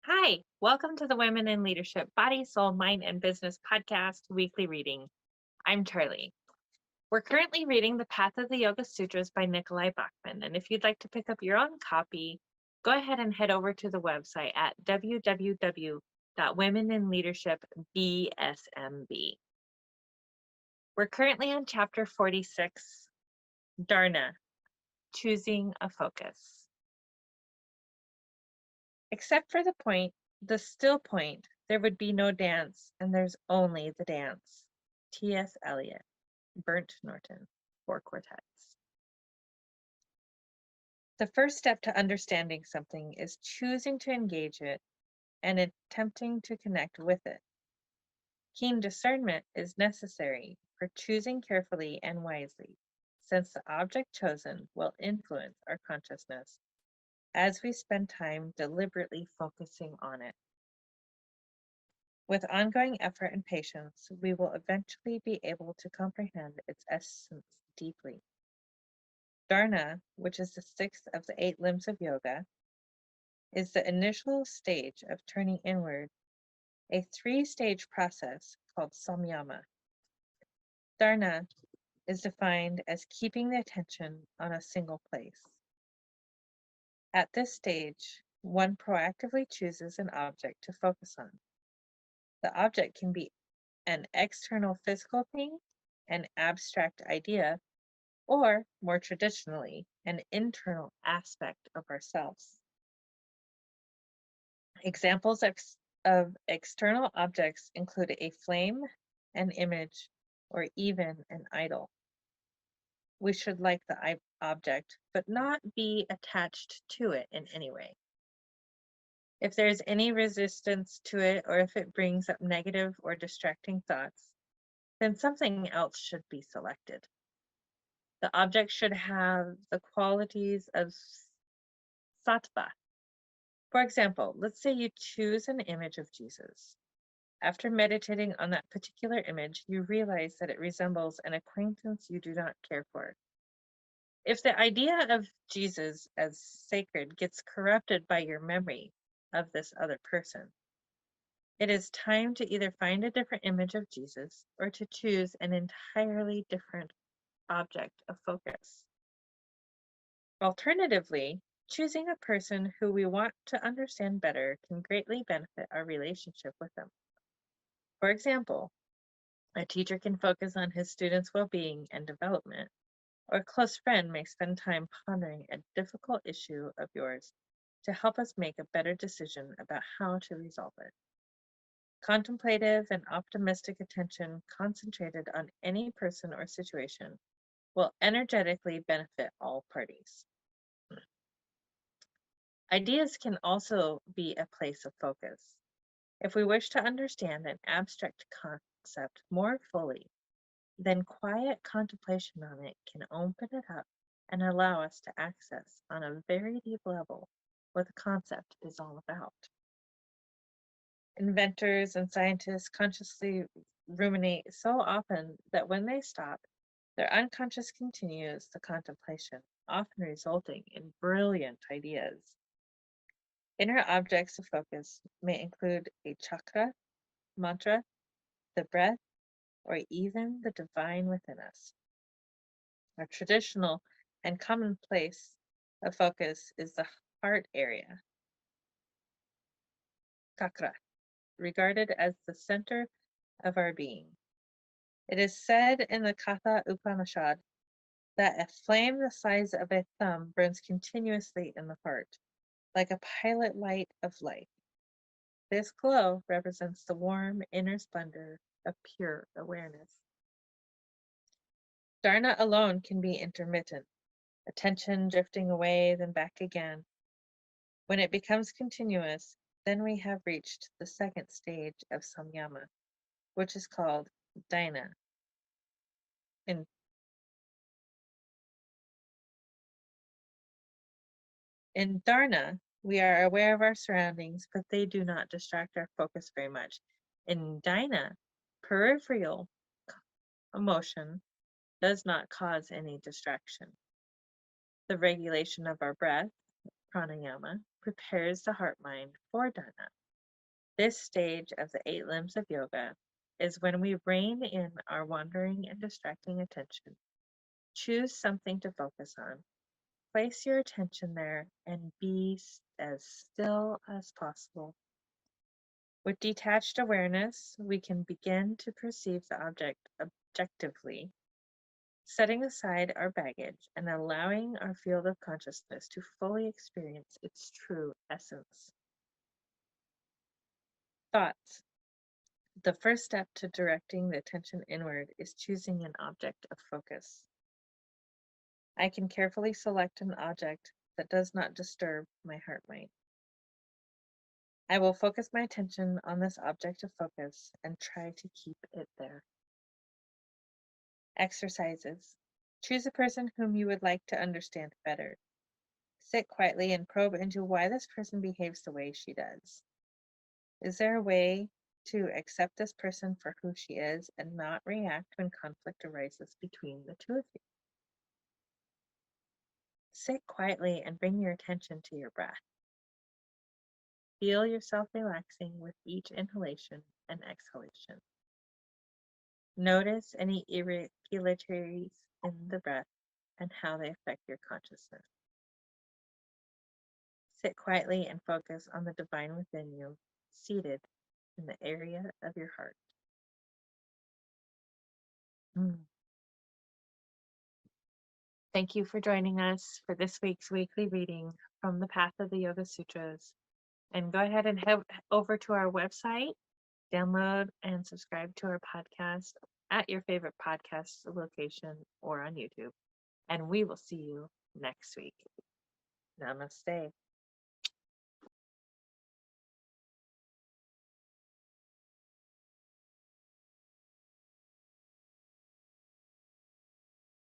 Hi, welcome to the Women in Leadership Body, Soul, Mind, and Business podcast weekly reading. I'm Charlie. We're currently reading The Path of the Yoga Sutras by Nikolai Bachman, and if you'd like to pick up your own copy, go ahead and head over to the website at www.womeninleadership.bsmb. We're currently on chapter 46, Dharana, Choosing a Focus. Except for the still point, there would be no dance, and there's only the dance. T.S. Eliot, Burnt Norton, 4 quartets. The first step to understanding something is choosing to engage it and attempting to connect with it. Keen discernment is necessary for choosing carefully and wisely, since the object chosen will influence our consciousness as we spend time deliberately focusing on it. With ongoing effort and patience, we will eventually be able to comprehend its essence deeply. Dharana, which is the sixth of the 8 limbs of yoga, is the initial stage of turning inward, a 3-stage process called samyama. Dharana is defined as keeping the attention on a single place. At this stage, one proactively chooses an object to focus on. The object can be an external physical thing, an abstract idea, or, more traditionally, an internal aspect of ourselves. Examples of external objects include a flame, an image, or even an idol. We should like the object, but not be attached to it in any way. If there's any resistance to it, or if it brings up negative or distracting thoughts, then something else should be selected. The object should have the qualities of sattva. For example, let's say you choose an image of Jesus. After meditating on that particular image, you realize that it resembles an acquaintance you do not care for. If the idea of Jesus as sacred gets corrupted by your memory of this other person, it is time to either find a different image of Jesus or to choose an entirely different object of focus. Alternatively, choosing a person who we want to understand better can greatly benefit our relationship with them. For example, a teacher can focus on his students' well-being and development, or a close friend may spend time pondering a difficult issue of yours to help us make a better decision about how to resolve it. Contemplative and optimistic attention concentrated on any person or situation will energetically benefit all parties. Ideas can also be a place of focus. If we wish to understand an abstract concept more fully, then quiet contemplation on it can open it up and allow us to access on a very deep level what the concept is all about. Inventors and scientists consciously ruminate so often that when they stop, their unconscious continues the contemplation, often resulting in brilliant ideas. Inner objects of focus may include a chakra, mantra, the breath, or even the divine within us. Our traditional and common place of focus is the heart area, chakra, regarded as the center of our being. It is said in the Katha Upanishad that a flame the size of a thumb burns continuously in the heart, like a pilot light of light. This glow represents the warm inner splendor of pure awareness. Dharana alone can be intermittent, attention drifting away, then back again. When it becomes continuous, then we have reached the second stage of samyama, which is called dhyana. In dharana, we are aware of our surroundings, but they do not distract our focus very much. In dhyana, peripheral emotion does not cause any distraction. The regulation of our breath, pranayama, prepares the heart-mind for Dharana. This stage of the 8 limbs of yoga is when we rein in our wandering and distracting attention. Choose something to focus on. Place your attention there and be as still as possible. With detached awareness, we can begin to perceive the object objectively, setting aside our baggage and allowing our field of consciousness to fully experience its true essence. Thoughts. The first step to directing the attention inward is choosing an object of focus. I can carefully select an object that does not disturb my heart mind. I will focus my attention on this object of focus and try to keep it there. Exercises. Choose a person whom you would like to understand better. Sit quietly and probe into why this person behaves the way she does. Is there a way to accept this person for who she is and not react when conflict arises between the two of you? Sit quietly and bring your attention to your breath. Feel yourself relaxing with each inhalation and exhalation. Notice any irregularities in the breath and how they affect your consciousness. Sit quietly and focus on the divine within you, seated in the area of your heart. Thank you for joining us for this week's weekly reading from the Path of the Yoga Sutras. And go ahead and head over to our website, download and subscribe to our podcast at your favorite podcast location or on YouTube. And we will see you next week. Namaste.